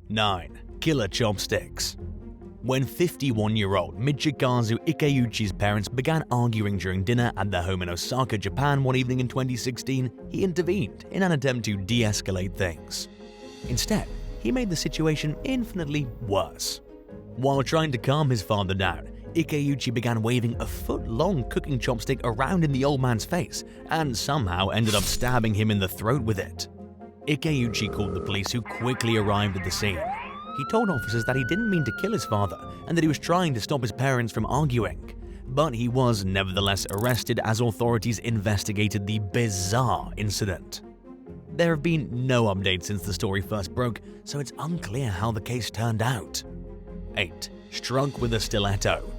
9. Killer chopsticks. When 51-year-old Michikazu Ikeuchi's parents began arguing during dinner at their home in Osaka, Japan one evening in 2016, he intervened in an attempt to de-escalate things. Instead, he made the situation infinitely worse. While trying to calm his father down, Ikeuchi began waving a foot-long cooking chopstick around in the old man's face and somehow ended up stabbing him in the throat with it. Ikeuchi called the police, who quickly arrived at the scene. He told officers that he didn't mean to kill his father and that he was trying to stop his parents from arguing. But he was nevertheless arrested as authorities investigated the bizarre incident. There have been no updates since the story first broke, so it's unclear how the case turned out. 8. Struck with a stiletto.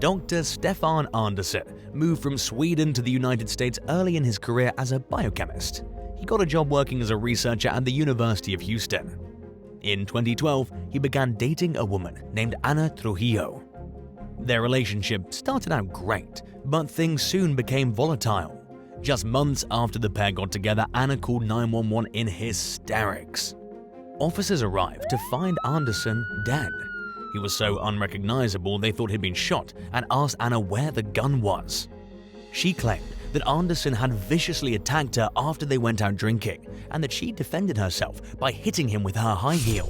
Dr. Stefan Andersson moved from Sweden to the United States early in his career as a biochemist. He got a job working as a researcher at the University of Houston. In 2012, he began dating a woman named Ana Trujillo. Their relationship started out great, but things soon became volatile. Just months after the pair got together, Ana called 911 in hysterics. Officers arrived to find Andersson dead. He was so unrecognizable they thought he'd been shot and asked Ana where the gun was. She claimed that Andersson had viciously attacked her after they went out drinking and that she defended herself by hitting him with her high heel.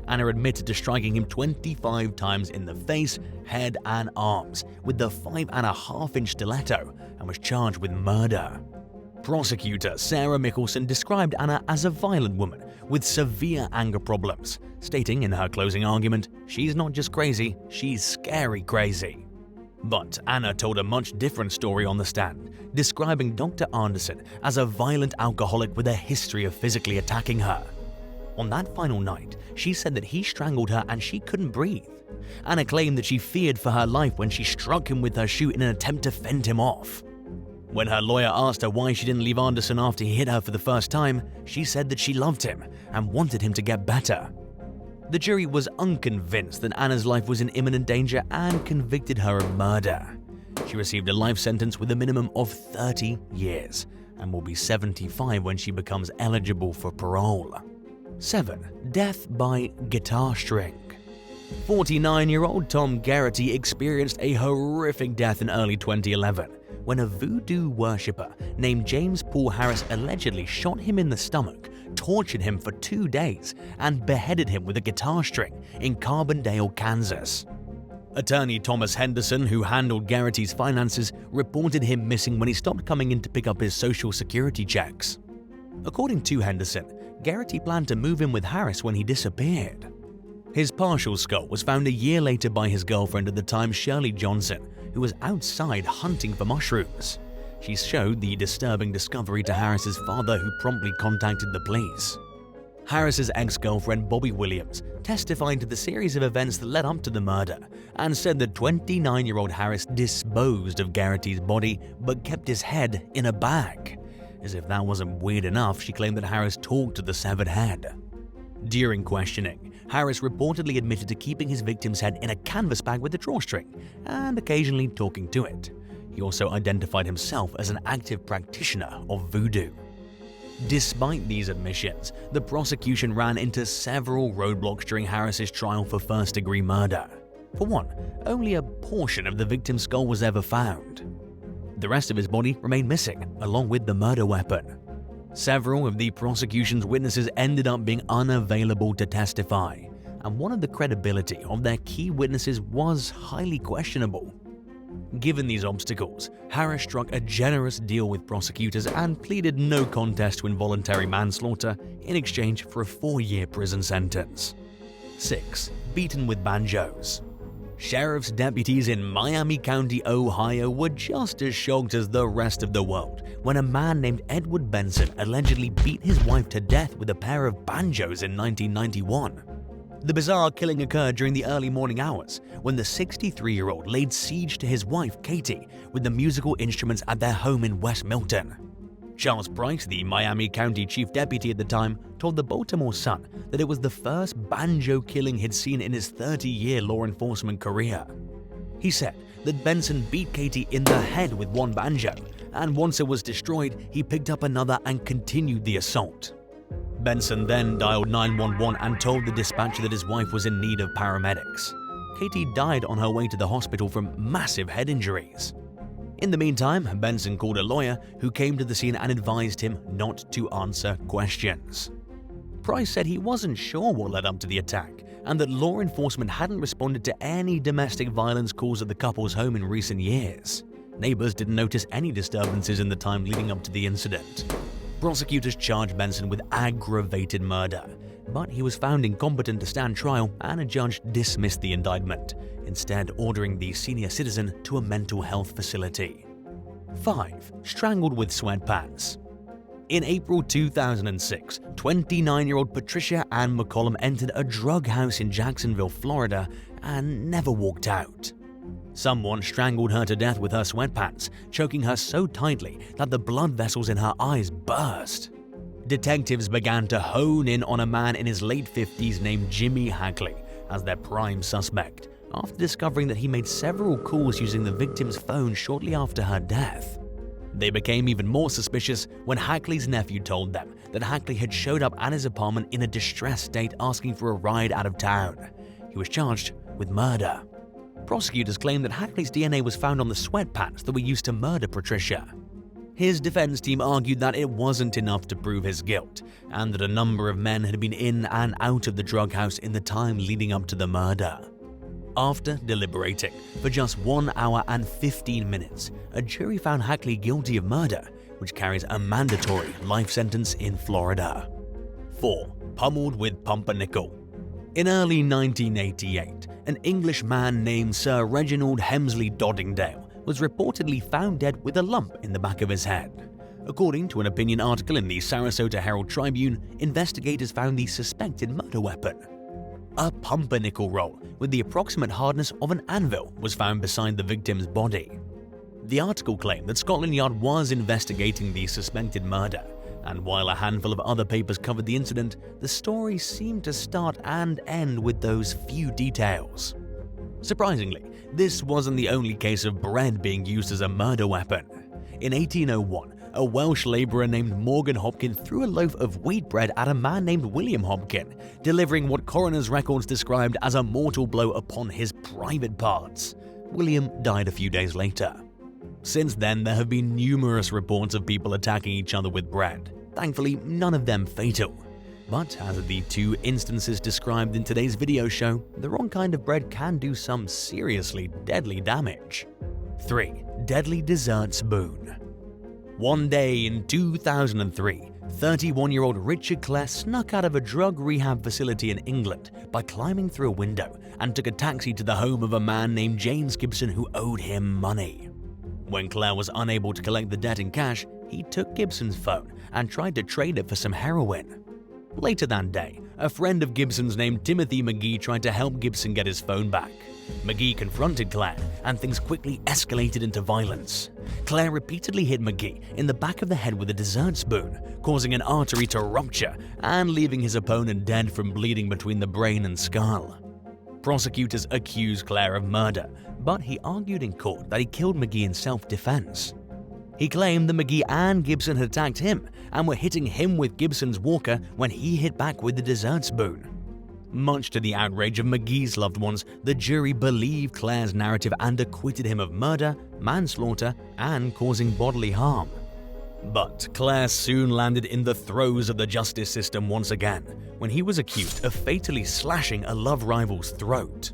Ana admitted to striking him 25 times in the face, head, and arms with the 5.5-inch stiletto and was charged with murder. Prosecutor Sarah Mickelson described Ana as a violent woman with severe anger problems, stating in her closing argument, "She's not just crazy, she's scary crazy." But Ana told a much different story on the stand, describing Dr. Andersson as a violent alcoholic with a history of physically attacking her. On that final night, she said that he strangled her and she couldn't breathe. Ana claimed that she feared for her life when she struck him with her shoe in an attempt to fend him off. When her lawyer asked her why she didn't leave Andersson after he hit her for the first time, she said that she loved him and wanted him to get better. The jury was unconvinced that Ana's life was in imminent danger and convicted her of murder. She received a life sentence with a minimum of 30 years and will be 75 when she becomes eligible for parole. 7. Death by guitar string. 49-year-old Tom Garrity experienced a horrific death in early 2011 when a voodoo worshipper named James Paul Harris allegedly shot him in the stomach, tortured him for 2 days, and beheaded him with a guitar string in Carbondale, Kansas. Attorney Thomas Henderson, who handled Garrity's finances, reported him missing when he stopped coming in to pick up his social security checks. According to Henderson, Garrity planned to move in with Harris when he disappeared. His partial skull was found a year later by his girlfriend at the time, Shirley Johnson, who was outside hunting for mushrooms. She showed the disturbing discovery to Harris's father, who promptly contacted the police. Harris's ex-girlfriend Bobby Williams testified to the series of events that led up to the murder and said that 29-year-old Harris disposed of Garrity's body but kept his head in a bag. As if that wasn't weird enough, she claimed that Harris talked to the severed head. During questioning, Harris reportedly admitted to keeping his victim's head in a canvas bag with a drawstring and occasionally talking to it. He also identified himself as an active practitioner of voodoo. Despite these admissions, the prosecution ran into several roadblocks during Harris's trial for first-degree murder. For one, only a portion of the victim's skull was ever found. The rest of his body remained missing, along with the murder weapon. Several of the prosecution's witnesses ended up being unavailable to testify, and one of the credibility of their key witnesses was highly questionable. Given these obstacles, Harris struck a generous deal with prosecutors and pleaded no contest to involuntary manslaughter in exchange for a 4-year prison sentence. 6. Beaten with banjos. Sheriff's deputies in Miami County, Ohio were just as shocked as the rest of the world when a man named Edward Benson allegedly beat his wife to death with a pair of banjos in 1991. The bizarre killing occurred during the early morning hours when the 63-year-old laid siege to his wife, Katie, with the musical instruments at their home in West Milton. Charles Price, the Miami County Chief Deputy at the time, told the Baltimore Sun that it was the first banjo killing he'd seen in his 30-year law enforcement career. He said that Benson beat Katie in the head with one banjo, and once it was destroyed, he picked up another and continued the assault. Benson then dialed 911 and told the dispatcher that his wife was in need of paramedics. Katie died on her way to the hospital from massive head injuries. In the meantime, Benson called a lawyer who came to the scene and advised him not to answer questions. Price said he wasn't sure what led up to the attack and that law enforcement hadn't responded to any domestic violence calls at the couple's home in recent years. Neighbors didn't notice any disturbances in the time leading up to the incident. Prosecutors charged Benson with aggravated murder, but he was found incompetent to stand trial and a judge dismissed the indictment, instead ordering the senior citizen to a mental health facility. 5. Strangled with sweatpants. In April 2006, 29-year-old Patricia Ann McCollum entered a drug house in Jacksonville, Florida, and never walked out. Someone strangled her to death with her sweatpants, choking her so tightly that the blood vessels in her eyes burst. Detectives began to hone in on a man in his late 50s named Jimmy Hackley as their prime suspect, after discovering that he made several calls using the victim's phone shortly after her death. They became even more suspicious when Hackley's nephew told them that Hackley had showed up at his apartment in a distressed state asking for a ride out of town. He was charged with murder. Prosecutors claimed that Hackley's DNA was found on the sweatpants that were used to murder Patricia. His defense team argued that it wasn't enough to prove his guilt, and that a number of men had been in and out of the drug house in the time leading up to the murder. After deliberating for just 1 hour and 15 minutes, a jury found Hackley guilty of murder, which carries a mandatory life sentence in Florida. 4. Pummeled with pumpernickel. In early 1988, an English man named Sir Reginald Hemsley Doddingdale was reportedly found dead with a lump in the back of his head. According to an opinion article in the Sarasota Herald-Tribune, investigators found the suspected murder weapon. A pumpernickel roll with the approximate hardness of an anvil was found beside the victim's body. The article claimed that Scotland Yard was investigating the suspected murder, and while a handful of other papers covered the incident, the story seemed to start and end with those few details. Surprisingly, this wasn't the only case of bread being used as a murder weapon. In 1801, a Welsh labourer named Morgan Hopkin threw a loaf of wheat bread at a man named William Hopkin, delivering what coroner's records described as a mortal blow upon his private parts. William died a few days later. Since then, there have been numerous reports of people attacking each other with bread. Thankfully, none of them fatal. But as of the 2 instances described in today's video show, the wrong kind of bread can do some seriously deadly damage. 3. Deadly dessert spoon. One day in 2003, 31-year-old Richard Clare snuck out of a drug rehab facility in England by climbing through a window and took a taxi to the home of a man named James Gibson who owed him money. When Clare was unable to collect the debt in cash, he took Gibson's phone and tried to trade it for some heroin. Later that day, a friend of Gibson's named Timothy McGee tried to help Gibson get his phone back. McGee confronted Clare, and things quickly escalated into violence. Clare repeatedly hit McGee in the back of the head with a dessert spoon, causing an artery to rupture and leaving his opponent dead from bleeding between the brain and skull. Prosecutors accused Clare of murder, but he argued in court that he killed McGee in self-defense. He claimed that McGee and Gibson had attacked him and were hitting him with Gibson's walker when he hit back with the dessert spoon. Much to the outrage of McGee's loved ones, the jury believed Clare's narrative and acquitted him of murder, manslaughter, and causing bodily harm. But Clare soon landed in the throes of the justice system once again, when he was accused of fatally slashing a love rival's throat.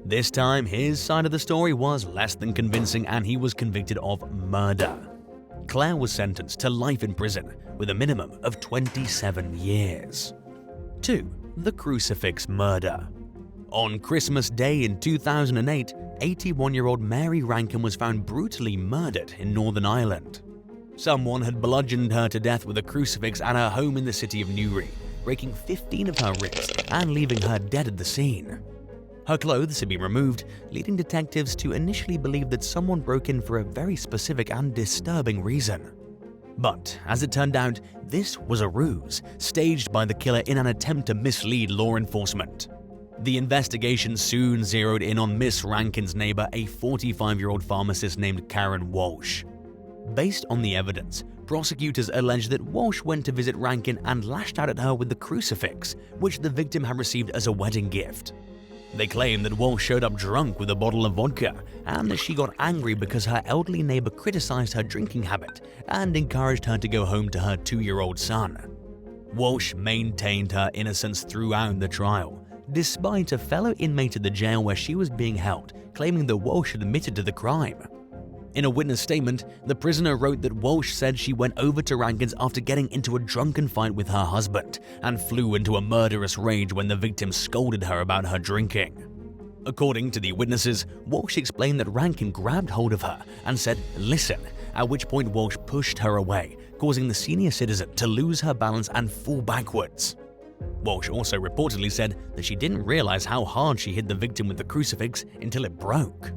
This time, his side of the story was less than convincing and he was convicted of murder. Clare was sentenced to life in prison with a minimum of 27 years. 2. The Crucifix Murder. On Christmas Day in 2008, 81-year-old Mary Rankin was found brutally murdered in Northern Ireland. Someone had bludgeoned her to death with a crucifix at her home in the city of Newry, breaking 15 of her ribs and leaving her dead at the scene. Her clothes had been removed, leading detectives to initially believe that someone broke in for a very specific and disturbing reason. But as it turned out, this was a ruse, staged by the killer in an attempt to mislead law enforcement. The investigation soon zeroed in on Miss Rankin's neighbor, a 45-year-old pharmacist named Karen Walsh. Based on the evidence, prosecutors alleged that Walsh went to visit Rankin and lashed out at her with the crucifix, which the victim had received as a wedding gift. They claimed that Walsh showed up drunk with a bottle of vodka and that she got angry because her elderly neighbor criticized her drinking habit and encouraged her to go home to her 2-year-old son. Walsh maintained her innocence throughout the trial, despite a fellow inmate at the jail where she was being held claiming that Walsh admitted to the crime. In a witness statement, the prisoner wrote that Walsh said she went over to Rankin's after getting into a drunken fight with her husband and flew into a murderous rage when the victim scolded her about her drinking. According to the witnesses, Walsh explained that Rankin grabbed hold of her and said, "Listen," at which point Walsh pushed her away, causing the senior citizen to lose her balance and fall backwards. Walsh also reportedly said that she didn't realize how hard she hit the victim with the crucifix until it broke.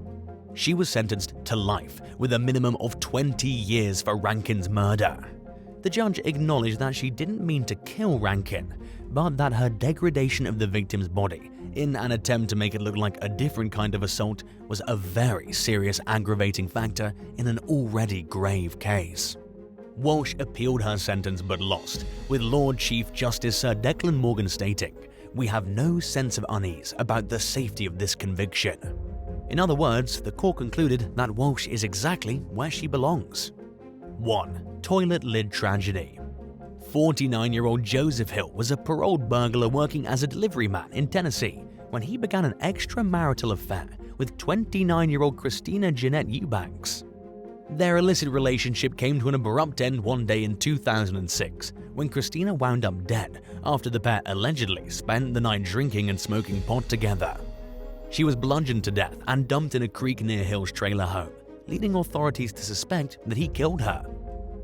She was sentenced to life with a minimum of 20 years for Rankin's murder. The judge acknowledged that she didn't mean to kill Rankin, but that her degradation of the victim's body in an attempt to make it look like a different kind of assault was a very serious aggravating factor in an already grave case. Walsh appealed her sentence but lost, with Lord Chief Justice Sir Declan Morgan stating, "We have no sense of unease about the safety of this conviction." In other words, the court concluded that Walsh is exactly where she belongs. 1. Toilet lid tragedy. 49-year-old Joseph Hill was a paroled burglar working as a delivery man in Tennessee when he began an extramarital affair with 29-year-old Christina Jeanette Eubanks. Their illicit relationship came to an abrupt end one day in 2006 when Christina wound up dead after the pair allegedly spent the night drinking and smoking pot together. She was bludgeoned to death and dumped in a creek near Hill's trailer home, leading authorities to suspect that he killed her.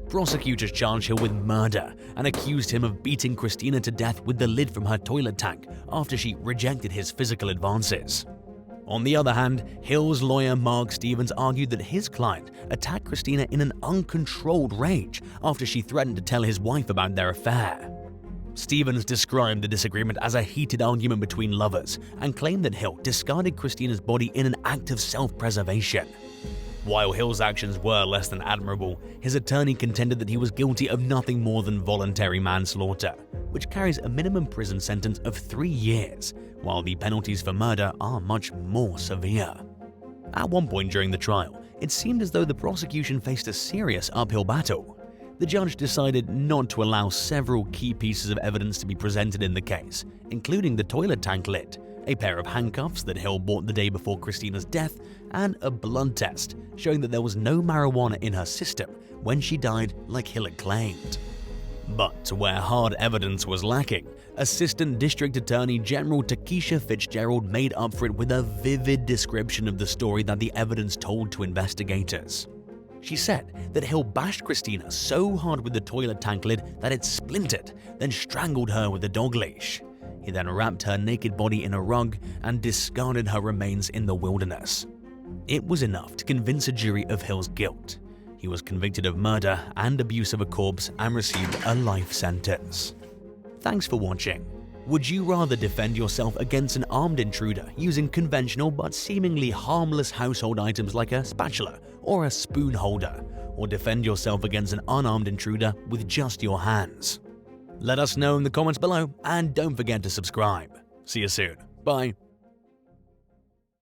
Prosecutors charged Hill with murder and accused him of beating Christina to death with the lid from her toilet tank after she rejected his physical advances. On the other hand, Hill's lawyer Mark Stevens argued that his client attacked Christina in an uncontrolled rage after she threatened to tell his wife about their affair. Stevens described the disagreement as a heated argument between lovers and claimed that Hill discarded Christina's body in an act of self-preservation. While Hill's actions were less than admirable, his attorney contended that he was guilty of nothing more than voluntary manslaughter, which carries a minimum prison sentence of 3 years, while the penalties for murder are much more severe. At one point during the trial, it seemed as though the prosecution faced a serious uphill battle. The judge decided not to allow several key pieces of evidence to be presented in the case, including the toilet tank lid, a pair of handcuffs that Hill bought the day before Christina's death, and a blood test showing that there was no marijuana in her system when she died like Hill had claimed. But where hard evidence was lacking, Assistant District Attorney General Takesha Fitzgerald made up for it with a vivid description of the story that the evidence told to investigators. She said that Hill bashed Christina so hard with the toilet tank lid that it splintered, then strangled her with a dog leash. He then wrapped her naked body in a rug and discarded her remains in the wilderness. It was enough to convince a jury of Hill's guilt. He was convicted of murder and abuse of a corpse and received a life sentence. Thanks for watching. Would you rather defend yourself against an armed intruder using conventional but seemingly harmless household items like a spatula or a spoon holder, or defend yourself against an unarmed intruder with just your hands? Let us know in the comments below and don't forget to subscribe. See you soon. Bye.